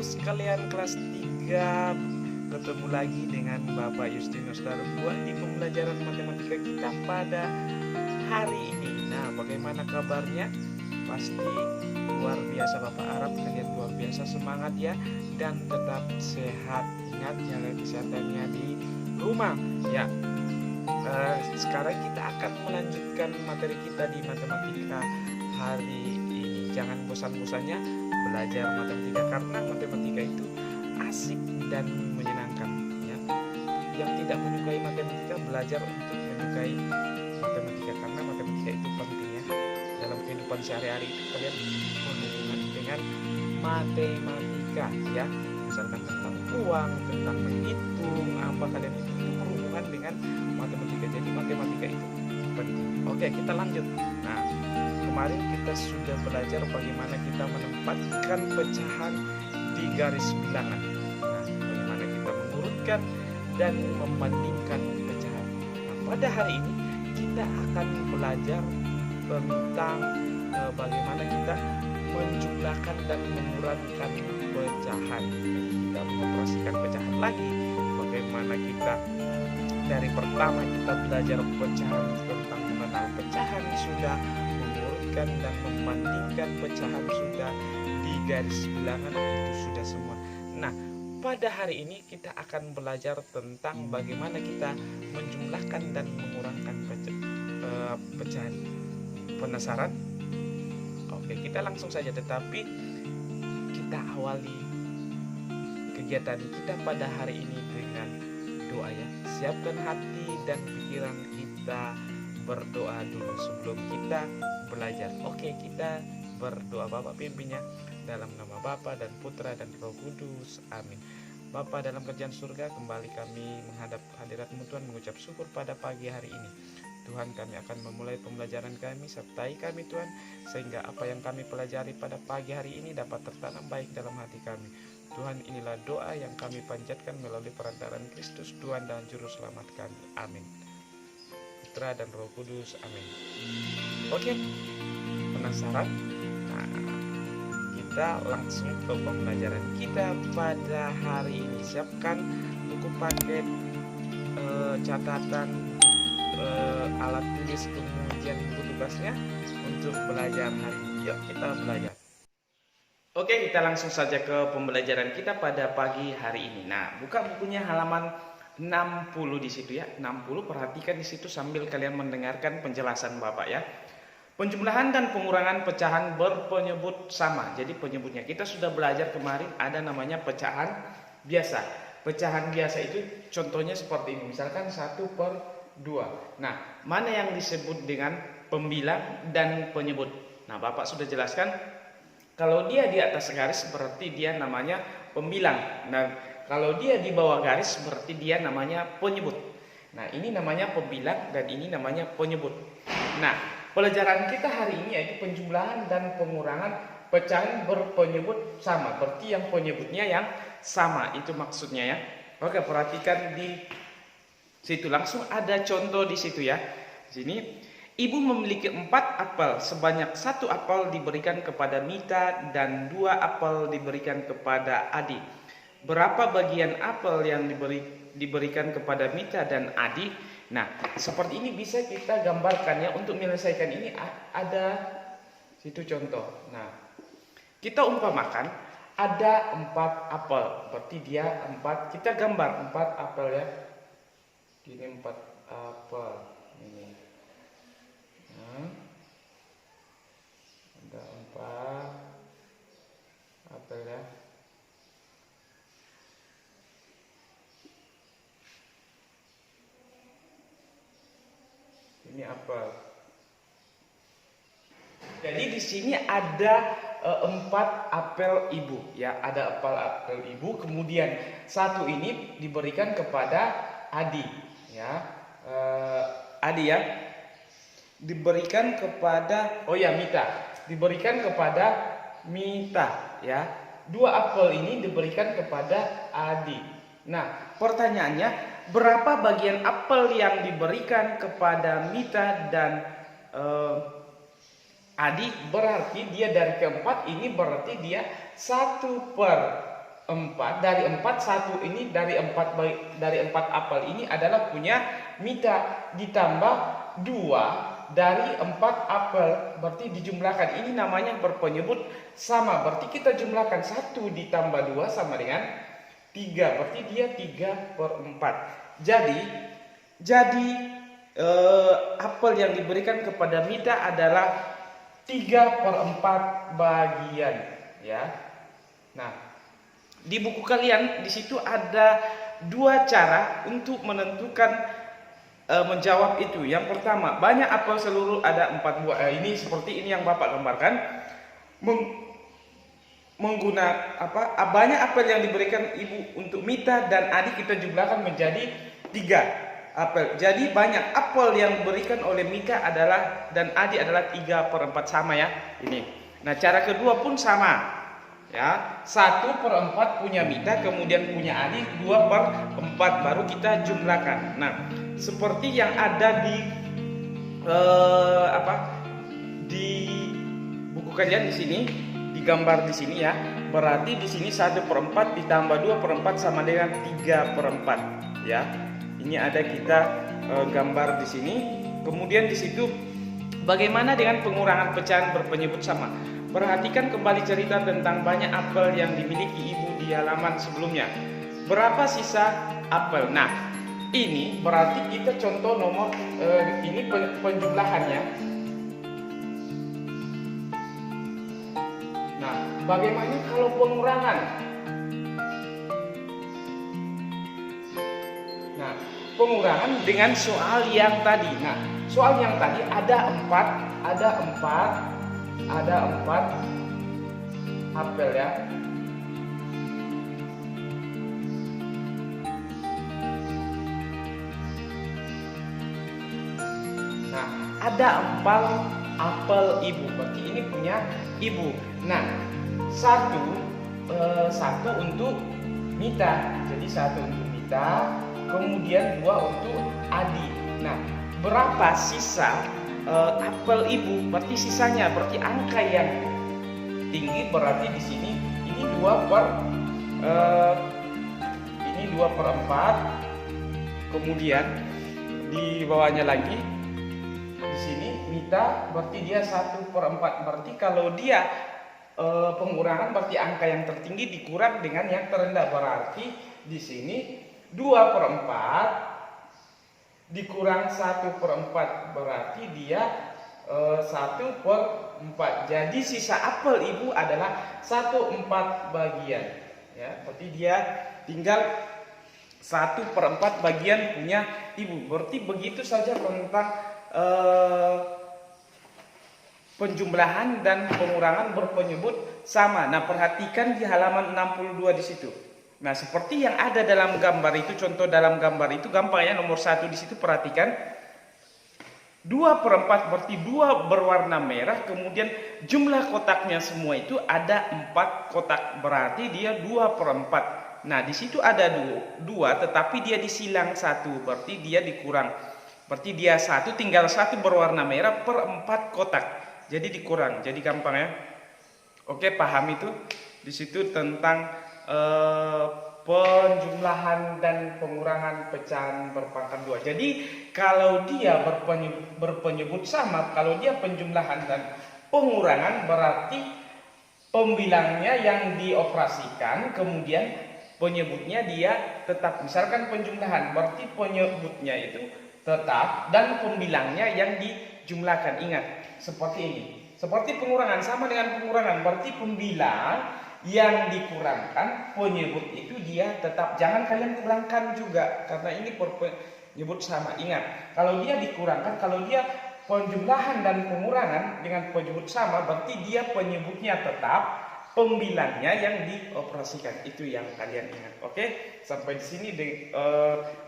Bapak-Ibu sekalian kelas 3, ketemu lagi dengan Bapak Justinus Darbuah di pembelajaran matematika kita pada hari ini. Nah, bagaimana kabarnya? Pasti luar biasa Bapak harap kalian luar biasa semangat ya, dan tetap sehat. Ingat jaga kesehatannya di rumah ya. Sekarang kita akan melanjutkan materi kita di matematika hari ini. Jangan bosan-bosannya belajar matematika, karena matematika itu asik dan menyenangkan ya. Yang tidak menyukai matematika belajar untuk menyukai matematika, karena matematika itu penting ya. Dalam kehidupan sehari-hari itu kalian berhubungan dengan matematika ya. Misalkan tentang uang, tentang menghitung apa, kalian itu berhubungan dengan matematika. Jadi matematika itu penting. Oke, kita lanjut. Nah, kemarin kita sudah belajar bagaimana kita menempatkan pecahan di garis bilangan. Nah, bagaimana kita mengurutkan dan membandingkan pecahan. Nah, pada hari ini kita akan belajar tentang bagaimana kita menjumlahkan dan mengurutkan pecahan. Kita mengoperasikan pecahan lagi. Bagaimana kita dari pertama kita belajar pecahan, tentang mengenal pecahan sudah, mengurutkan dan membandingkan pecahan sudah, di garis bilangan itu sudah semua. Nah, pada hari ini kita akan belajar tentang bagaimana kita menjumlahkan dan mengurangkan pecahan. Penasaran? Oke, kita langsung saja, tetapi kita awali kegiatan kita pada hari ini dengan doa ya. Siapkan hati dan pikiran kita, berdoa dulu sebelum kita belajar. Oke, kita berdoa. Bapak pimpinnya dalam nama Bapa dan Putra dan Roh Kudus. Amin. Bapa dalam kerjaan surga, kembali kami menghadap hadirat-Mu Tuhan, mengucap syukur pada pagi hari ini. Tuhan, kami akan memulai pembelajaran kami, sertai kami Tuhan, sehingga apa yang kami pelajari pada pagi hari ini dapat tertanam baik dalam hati kami. Tuhan, inilah doa yang kami panjatkan melalui perantaraan Kristus Tuhan dan Juru Selamat kami. Amin. Putra dan Roh Kudus. Amin. Oke, penasaran? Nah, kita langsung ke pembelajaran kita pada hari ini. Siapkan buku paket, catatan, alat tulis, kemudian buku tugasnya untuk belajar hari ini. Yuk kita belajar. Oke, kita langsung saja ke pembelajaran kita pada pagi hari ini. Nah, buka bukunya halaman 60 di situ ya. 60, perhatikan di situ sambil kalian mendengarkan penjelasan Bapak ya. Penjumlahan dan pengurangan pecahan berpenyebut sama. Jadi penyebutnya kita sudah belajar kemarin, ada namanya pecahan biasa. Pecahan biasa itu contohnya seperti ini. Misalkan 1/2. Nah, mana yang disebut dengan pembilang dan penyebut? Nah, Bapak sudah jelaskan. Kalau dia di atas garis berarti dia namanya pembilang. Nah, kalau dia di bawah garis berarti dia namanya penyebut. Nah, ini namanya pembilang dan ini namanya penyebut. Nah, pelajaran kita hari ini yaitu penjumlahan dan pengurangan pecahan berpenyebut sama. Berarti yang penyebutnya yang sama, itu maksudnya ya. Oke, perhatikan di situ langsung ada contoh di situ ya. Di sini, ibu memiliki 4 apel, sebanyak 1 apel diberikan kepada Mita dan 2 apel diberikan kepada Adi. Berapa bagian apel yang diberikan kepada Mita dan Adi? Nah, seperti ini bisa kita gambarkan ya. Untuk menyelesaikan ini ada situ contoh. Nah, kita umpamakan ada 4 apel, berarti dia 4. Kita gambar 4 apel ya. Ini 4 apel ini. Nah, ada 4 apel ya. Ini apel. Jadi di sini ada 4 apel ibu ya. Ada apel ibu. Kemudian 1 ini diberikan kepada Adi ya. Adi ya. Diberikan kepada Mita. Diberikan kepada Mita ya. 2 apel ini diberikan kepada Adi. Nah, pertanyaannya, berapa bagian apel yang diberikan kepada Mita dan Adi? Berarti dia dari keempat ini berarti dia 1/4 4 dari 4 1 ini dari 4 apel ini adalah punya Mita, ditambah 2 dari 4 apel, berarti dijumlahkan, ini namanya berpenyebut sama. Berarti kita jumlahkan 1 ditambah 2 sama dengan 3, berarti dia 3/4. Jadi apel yang diberikan kepada Mita adalah 3/4 bagian, ya. Nah, di buku kalian di situ ada 2 cara untuk menentukan menjawab itu. Yang pertama, banyak apel seluruh ada 4 buah. Ini seperti ini yang Bapak gambarkan. Banyak apel yang diberikan ibu untuk Mita dan adik kita jumlahkan menjadi 3 apel. Jadi banyak apel yang diberikan oleh Mita adalah dan adik adalah 3/4 sama ya. Ini. Nah, cara kedua pun sama. Ya, 1/4 punya Mita, kemudian punya adik 2/4 baru kita jumlahkan. Nah, seperti yang ada di di buku kajian di sini, digambar di sini ya. Berarti di sini 1/4 ditambah 2/4 sama dengan 3/4 ya. Ini ada kita gambar di sini. Kemudian di situ bagaimana dengan pengurangan pecahan berpenyebut sama? Perhatikan kembali cerita tentang banyak apel yang dimiliki ibu di halaman sebelumnya. Berapa sisa apel? Nah, ini berarti kita contoh nomor ini penjumlahannya. Nah, bagaimana kalau pengurangan? Nah, pengurangan dengan soal yang tadi. Nah, soal yang tadi ada 4 apel ya. Nah, ada 4 apel ibu, berarti ini punya ibu. Nah, satu untuk Mita, jadi 1 untuk Mita, kemudian 2 untuk adik. Nah, berapa sisa apel ibu? Berarti sisanya, berarti angka yang tinggi berarti di sini ini 2/4, kemudian di bawahnya lagi di sini Mita berarti dia 1/4. Berarti kalau dia pengurangan berarti angka yang tertinggi dikurang dengan yang terendah, berarti di sini 2/4 dikurang 1/4 berarti dia 1/4. Jadi sisa apel ibu adalah 1/4 bagian ya, berarti dia tinggal 1/4 bagian punya ibu. Berarti begitu saja tentang penjumlahan dan pengurangan berpenyebut sama. Nah, perhatikan di halaman 62 di situ. Nah, seperti yang ada dalam gambar itu, contoh dalam gambar itu gampang ya. Nomor 1 di situ perhatikan 2/4 berarti 2 berwarna merah, kemudian jumlah kotaknya semua itu ada 4 kotak, berarti dia 2/4. Nah, di situ ada 2 tetapi dia disilang 1, berarti dia dikurang. Berarti dia 1 tinggal 1 berwarna merah per 4 kotak. Jadi dikurang. Jadi gampang ya. Oke, paham itu? Di situ tentang penjumlahan dan pengurangan pecahan berpangkat 2. Jadi kalau dia berpenyebut sama, kalau dia penjumlahan dan pengurangan berarti pembilangnya yang dioperasikan, kemudian penyebutnya dia tetap. Misalkan penjumlahan berarti penyebutnya itu tetap dan pembilangnya yang dijumlahkan. Ingat, seperti ini. Seperti pengurangan sama dengan pengurangan, berarti pembilang yang dikurangkan, penyebut itu dia tetap. Jangan kalian kurangkan juga karena ini penyebut sama. Ingat, kalau dia dikurangkan, kalau dia penjumlahan dan pengurangan dengan penyebut sama, berarti dia penyebutnya tetap, pembilangnya yang dioperasikan. Itu yang kalian ingat. Oke, sampai di sini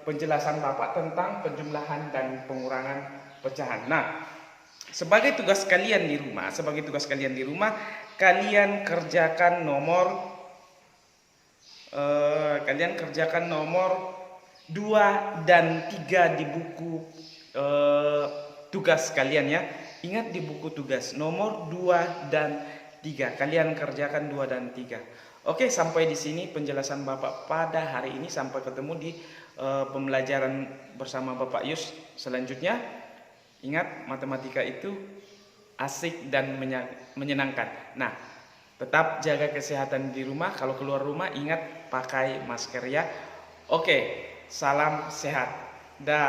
penjelasan Bapak tentang penjumlahan dan pengurangan pecahan. Nah, sebagai tugas kalian di rumah, kalian kerjakan nomor 2 dan 3 di buku tugas kalian ya. Ingat di buku tugas nomor 2 dan 3. Kalian kerjakan 2 dan 3. Oke, sampai di sini penjelasan Bapak pada hari ini. Sampai ketemu di pembelajaran bersama Bapak Yus selanjutnya. Ingat, matematika itu asik dan menyenangkan. Nah, tetap jaga kesehatan di rumah. Kalau keluar rumah ingat pakai masker ya. Oke, salam sehat. Dah.